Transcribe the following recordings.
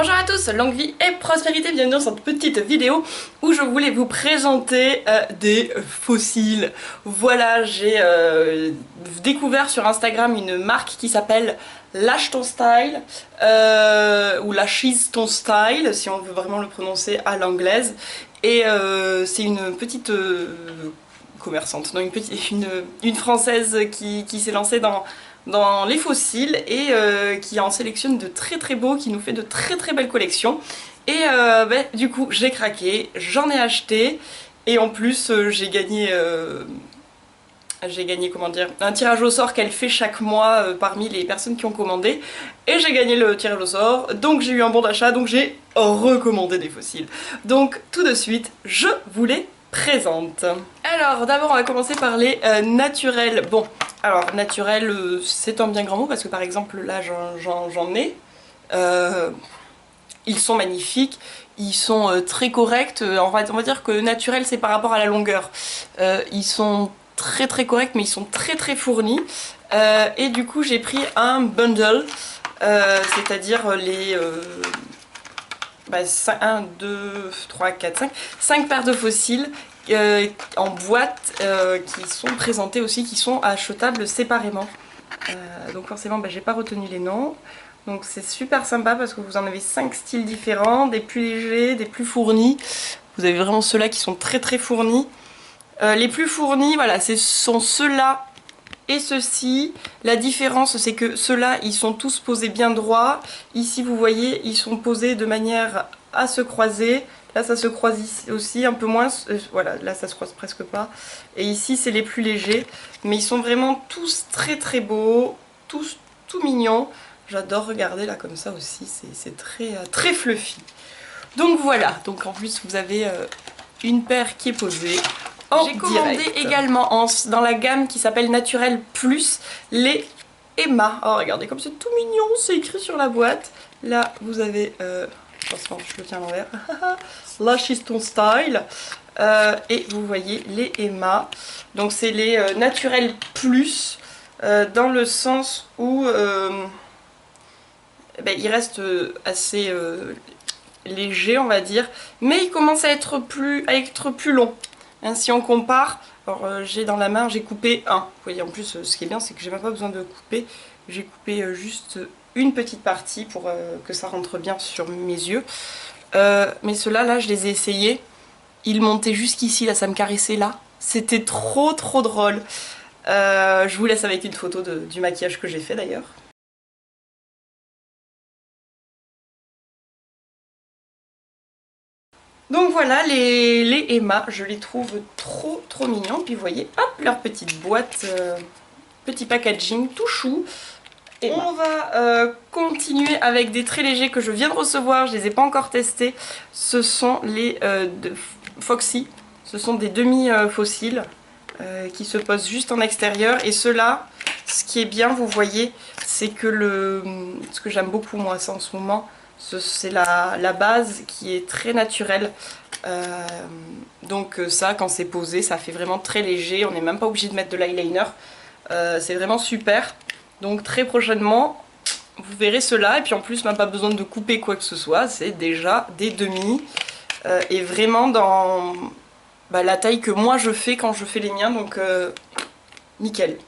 Bonjour à tous, longue vie et prospérité, bienvenue dans cette petite vidéo où je voulais vous présenter des fossiles. Voilà, j'ai découvert sur Instagram une marque qui s'appelle Lâche ton style, ou Lâchise ton style, si on veut vraiment le prononcer à l'anglaise. Et c'est une petite commerçante, non, une française qui s'est lancée dans les fossiles et qui en sélectionne de très très beaux, qui nous fait de très très belles collections. Et du coup j'ai craqué, j'en ai acheté et en plus j'ai gagné comment dire, un tirage au sort qu'elle fait chaque mois parmi les personnes qui ont commandé, et j'ai gagné le tirage au sort, donc j'ai eu un bon d'achat, donc j'ai recommandé des fossiles. Donc tout de suite je vous les présente. Alors d'abord on va commencer par les naturels. Bon, alors naturel c'est un bien grand mot parce que par exemple là j'en ai. Ils sont magnifiques, ils sont très corrects. On va dire que naturel c'est par rapport à la longueur. Ils sont très très corrects mais ils sont très très fournis. Et du coup j'ai pris un bundle, c'est-à-dire les 1, 2, 3, 4, 5, 5 paires de fossiles en boîte qui sont présentés aussi, qui sont achetables séparément. Donc forcément j'ai pas retenu les noms. Donc c'est super sympa parce que vous en avez 5 styles différents, des plus légers, des plus fournis. Vous avez vraiment ceux-là qui sont très très fournis. Les plus fournis, voilà, ce sont ceux-là et ceux-ci. La différence c'est que ceux-là ils sont tous posés bien droit. Ici vous voyez ils sont posés de manière à se croiser. Là ça se croise ici aussi un peu moins, voilà, là ça se croise presque pas. Et ici c'est les plus légers. Mais ils sont vraiment tous très très beaux, tous tout mignons. J'adore regarder là comme ça aussi, c'est très, très fluffy. Donc voilà, donc en plus vous avez une paire qui est posée. J'ai commandé également dans la gamme qui s'appelle Naturel Plus les Emma. Oh regardez comme c'est tout mignon, c'est écrit sur la boîte. Là vous avez, je le tiens à l'envers, Lâchise ton style. Et vous voyez les Emma. Donc c'est les Naturel Plus, dans le sens où il reste assez léger on va dire, mais il commence à être plus long. Hein, si on compare, alors j'ai dans la main, j'ai coupé un. Vous voyez en plus ce qui est bien c'est que j'ai même pas besoin de couper, j'ai coupé juste une petite partie pour que ça rentre bien sur mes yeux. Mais ceux-là, là je les ai essayés, ils montaient jusqu'ici, là ça me caressait là. C'était trop trop drôle. Je vous laisse avec une photo du maquillage que j'ai fait d'ailleurs. Donc voilà, les Emma, je les trouve trop trop mignons. Puis vous voyez, hop, leur petite boîte, petit packaging tout chou. Et on va continuer avec des très légers que je viens de recevoir, je les ai pas encore testés. Ce sont les Foxy, ce sont des demi-fossiles qui se posent juste en extérieur. Et ceux-là, ce qui est bien, vous voyez, c'est que ce que j'aime beaucoup moi ça en ce moment, c'est la base qui est très naturelle. Donc ça, quand c'est posé, ça fait vraiment très léger. On n'est même pas obligé de mettre de l'eyeliner. C'est vraiment super. Donc très prochainement, vous verrez cela. Et puis en plus, même pas besoin de couper quoi que ce soit. C'est déjà des demi. Et vraiment dans la taille que moi je fais quand je fais les miens. Donc nickel.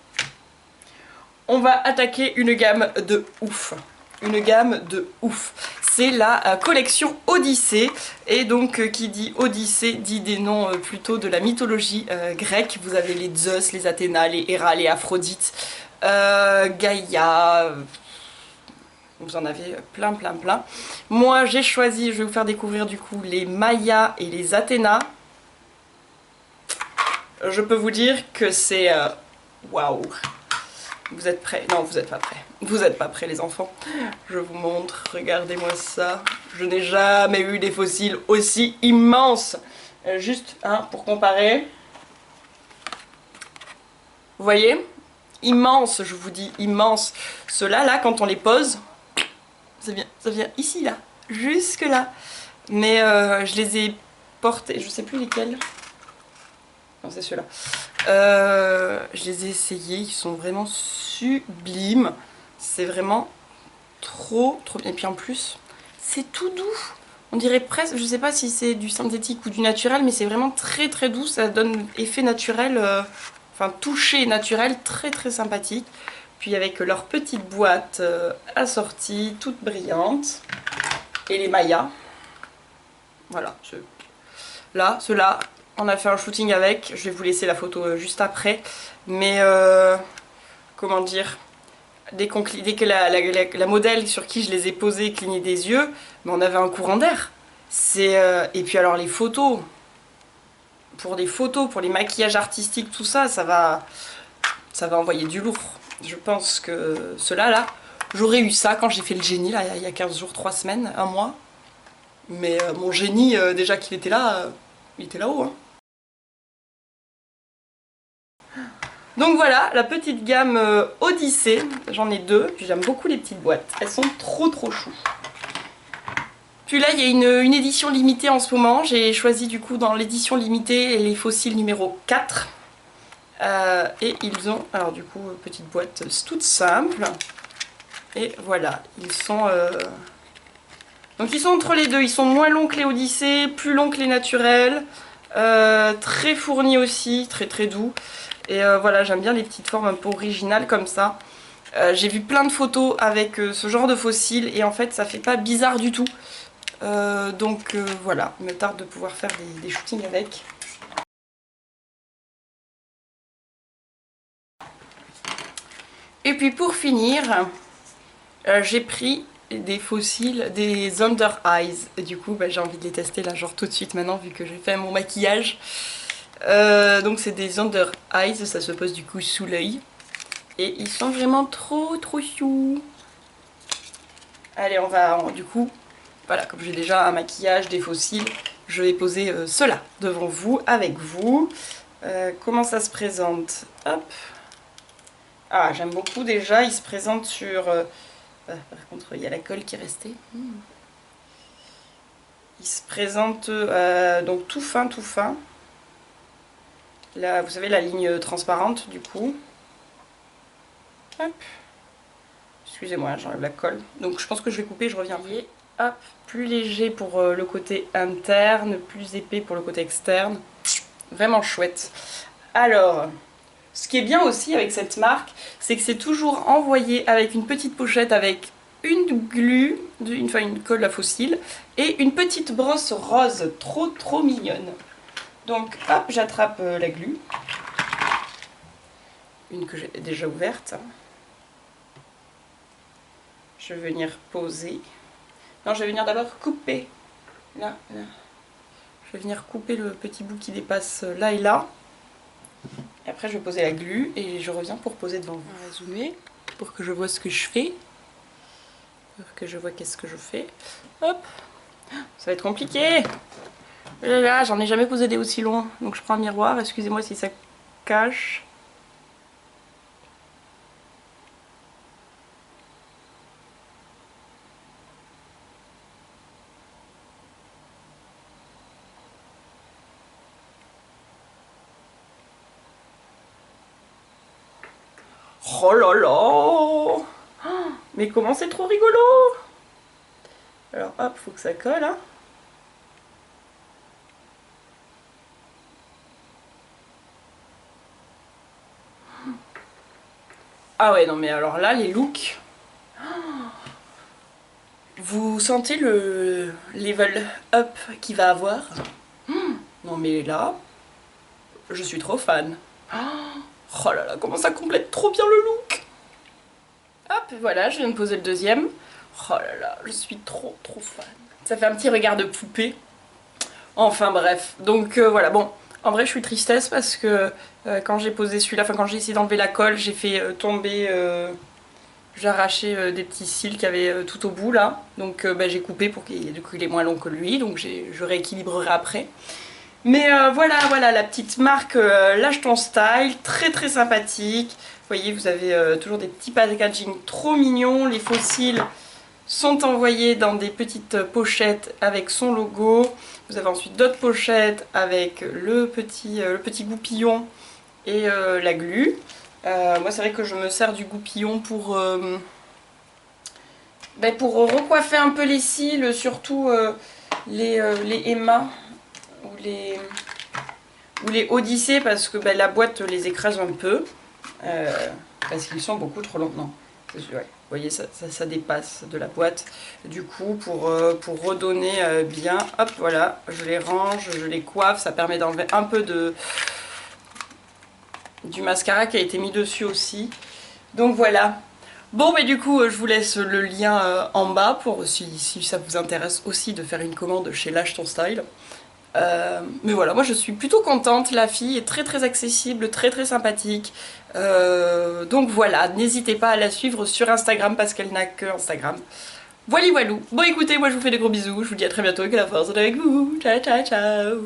On va attaquer une gamme de ouf. Une gamme de ouf. C'est la collection Odyssée, et donc qui dit Odyssée dit des noms plutôt de la mythologie grecque. Vous avez les Zeus, les Athéna, les Héra, les Aphrodite, Gaïa, vous en avez plein plein plein. Moi j'ai choisi, je vais vous faire découvrir du coup les Maïa et les Athéna. Je peux vous dire que c'est waouh. Vous êtes prêts? Non, vous n'êtes pas prêts. Vous n'êtes pas prêts les enfants. Je vous montre, regardez-moi ça. Je n'ai jamais eu des fossiles aussi immenses. Juste pour comparer. Vous voyez? Immense, je vous dis immense. Ceux-là, là, quand on les pose, ça vient ici, là. Jusque là. Mais je les ai portés, je sais plus lesquels. Non, c'est ceux-là. Je les ai essayés, ils sont vraiment sublimes. C'est vraiment trop trop bien. Et puis en plus, c'est tout doux. On dirait presque, je sais pas si c'est du synthétique ou du naturel, mais c'est vraiment très très doux, ça donne effet naturel, enfin toucher naturel, très très sympathique. Puis avec leur petite boîte assortie, toute brillante, et les Maya. Voilà, là, ceux-là, on a fait un shooting avec, je vais vous laisser la photo juste après, mais comment dire, dès que la modèle sur qui je les ai posés clignait des yeux, mais on avait un courant d'air. Et puis alors les photos, pour les maquillages artistiques, tout ça, ça va envoyer du lourd. Je pense que ceux-là, là, j'aurais eu ça quand j'ai fait le génie, là, il y a 15 jours, 3 semaines, un mois. Mais mon génie, déjà qu'il était là, il était là-haut. Hein. Donc voilà, la petite gamme Odyssée, j'en ai deux, puis j'aime beaucoup les petites boîtes, elles sont trop chou. Puis là, il y a une édition limitée en ce moment, j'ai choisi du coup dans l'édition limitée les fossiles numéro 4. Et ils ont, alors du coup, petite boîte toute simple, et voilà, ils sont... Donc ils sont entre les deux, ils sont moins longs que les Odyssées, plus longs que les naturels, très fournis aussi, très doux. Et voilà, j'aime bien les petites formes un peu originales comme ça. J'ai vu plein de photos avec ce genre de fossiles et en fait ça fait pas bizarre du tout. Donc voilà, il me tarde de pouvoir faire des shootings avec. Et puis pour finir, j'ai pris des fossiles, des Under Eyes. Et du coup, j'ai envie de les tester là, genre tout de suite maintenant, vu que j'ai fait mon maquillage. Donc c'est des Under Eyes, ça se pose du coup sous l'œil. Et ils sont vraiment trop choux. Allez, on va du coup, voilà, comme j'ai déjà un maquillage, des fossiles, je vais poser cela devant vous, avec vous. Comment ça se présente? Hop. Ah, j'aime beaucoup déjà, il se présente sur... par contre, il y a la colle qui est restée. Il se présente donc tout fin. Là, vous savez, la ligne transparente du coup. Hop. Excusez-moi, j'enlève la colle. Donc je pense que je vais couper, je reviens après. Hop, plus léger pour le côté interne, plus épais pour le côté externe. Vraiment chouette. Alors, ce qui est bien aussi avec cette marque, c'est que c'est toujours envoyé avec une petite pochette avec une glu, une colle à fossile, et une petite brosse rose, trop mignonne. Donc hop, j'attrape la glu, une que j'ai déjà ouverte. Je vais venir poser. Non, je vais venir d'abord couper. Là. Je vais venir couper le petit bout qui dépasse là et là. Et après, je vais poser la glu et je reviens pour poser devant vous. On va zoomer pour que je vois ce que je fais. Pour que je vois qu'est-ce que je fais. Hop. Ça va être compliqué. Là, j'en ai jamais posé des aussi longs. Donc je prends un miroir. Excusez-moi si ça cache. Oh là là! Mais comment c'est trop rigolo! Alors hop, faut que ça colle. Hein. Ah ouais, non mais alors là, les looks... Vous sentez le level up qu'il va avoir? Non mais là, je suis trop fan. Oh là là, comment ça complète trop bien le look! Hop, voilà, je viens de poser le deuxième. Oh là là, je suis trop fan. Ça fait un petit regard de poupée. Enfin bref, donc voilà, bon, en vrai je suis tristesse parce que quand j'ai posé celui-là, enfin quand j'ai essayé d'enlever la colle, j'ai fait tomber, j'ai arraché des petits cils qu'il y avait tout au bout là. Donc j'ai coupé pour qu'il du coup il est moins long que lui, donc je rééquilibrerai après. Mais voilà la petite marque Lâche ton style, très sympathique. Vous voyez, vous avez toujours des petits packaging trop mignons, les fossiles sont envoyés dans des petites pochettes avec son logo. Vous avez ensuite d'autres pochettes avec le petit goupillon et la glu. Moi c'est vrai que je me sers du goupillon ben, pour recoiffer un peu les cils, surtout les Emma ou les Odyssée, parce que ben, la boîte les écrase un peu. Parce qu'ils sont beaucoup trop longs. Non, ouais, vous voyez, ça dépasse de la boîte. Du coup, pour redonner bien, hop, voilà, je les range, je les coiffe. Ça permet d'enlever un peu du mascara qui a été mis dessus aussi. Donc voilà. Bon, mais du coup, je vous laisse le lien en bas pour si ça vous intéresse aussi de faire une commande chez Lâche ton style. Mais voilà, moi je suis plutôt contente, la fille est très très accessible, très très sympathique. Donc voilà, n'hésitez pas à la suivre sur Instagram parce qu'elle n'a que Instagram. Voilà voilou. Bon écoutez, moi je vous fais des gros bisous, je vous dis à très bientôt et que la force est avec vous. Ciao ciao ciao.